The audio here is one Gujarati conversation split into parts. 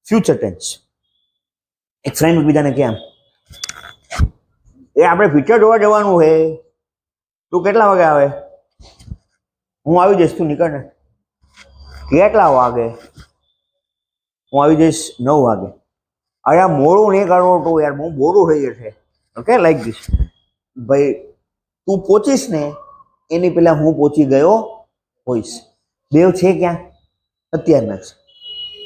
Future tense. એક ફ્રેન્ડ બીજાને કેમ એ આપણે પિક્ચર જોવા જવાનું છે, તું કેટલા વાગે આવે? હું આવી જઈશ, તું નીકળ ને. કેટલા વાગે? હું આવી જઈશ 9 વાગે. અરે મોડું નહીં કરવું તું યાર, બહુ મોડું થઈ જશે. Okay, like this. ભાઈ તું પહોંચીશ ને એની પહેલા હું પહોંચી ગયો હોઈશ. બેવ છે ક્યાં? અત્યારના છે.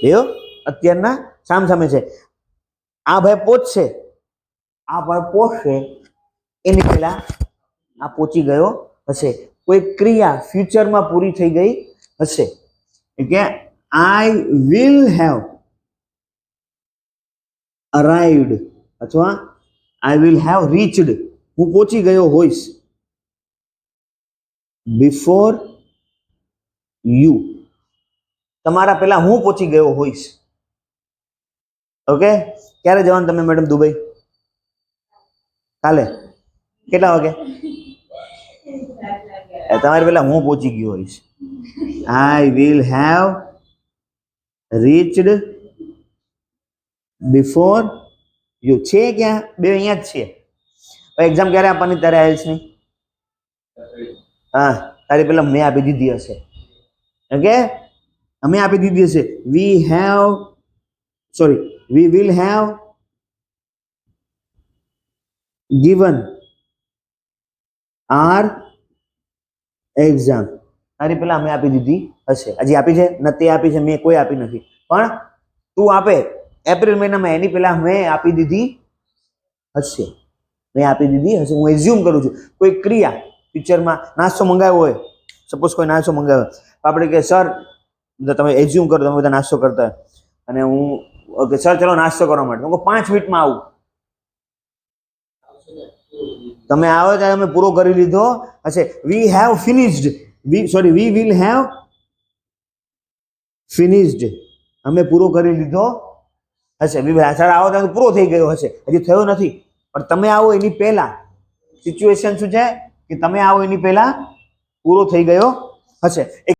બેવ અત્યારના સામસામે છે. આ ભાઈ પહોંચશે, આ ભાઈ પહોંચશે એની પહેલા આ પહોંચી ગયો હશે. કોઈ ક્રિયા ફ્યુચરમાં પૂરી થઈ ગઈ હશે. કે આઈ વિલ હેવ અરાઇવ્ડ અથવા આઈ વિલ હેવ રીચડ, હું પહોંચી ગયો હોઈશ. બિફોર યુ, તમારા પહેલા હું પહોંચી ગયો હોઈશ. ઓકે, ક્યારે જવાનું તમે મેડમ દુબઈ? કાલે કેટલા વાગે? તમારે પહેલા હું પહોંચી ગયો હોઈશ. I will have reached before you. છે ક્યાં? બે અહીંયા જ છે. એક્ઝામ ક્યારે આપવાની તારે આઈએલ્સની? હા, તારી પેલા મેં આપી દીધી હશે. ઓકે, અમે આપી દીધી હશે. We will have given our exam. તારી પેલા અમે આપી દીધી હશે. હજી આપી છે નથી આપી છે? મેં કોઈ આપી નથી, પણ તું આપે એપ્રિલ મહિનામાં એની પેલા મેં આપી દીધી હશે. મેં આપી દીધી હશે. હું એઝ્યુમ કરું છું. કોઈ ક્રિયા પિક્ચરમાં નાસ્તો મંગાવ્યો હોય, સપોઝ કોઈ નાસ્તો મંગાવ્યો, આપણે કે સર, તમે એઝ્યુમ કરો તમે બધા નાસ્તો કરતા હોય, અને હું ઓકે સર ચલો નાસ્તો કરવા માટે, હું 5 મિનિટમાં આવું. તમે આવો ત્યારે અમે પૂરો કરી લીધો હશે. We have finished, we will have finished, અમે પૂરો કરી લીધો હશે. સર આવો ત્યારે પૂરો થઈ ગયો હશે, હજી થયો નથી. પણ તમે આવો એની પહેલા સિચ્યુએશન શું છે કે તમે આવો એની પહેલા પૂરો થઈ ગયો હશે.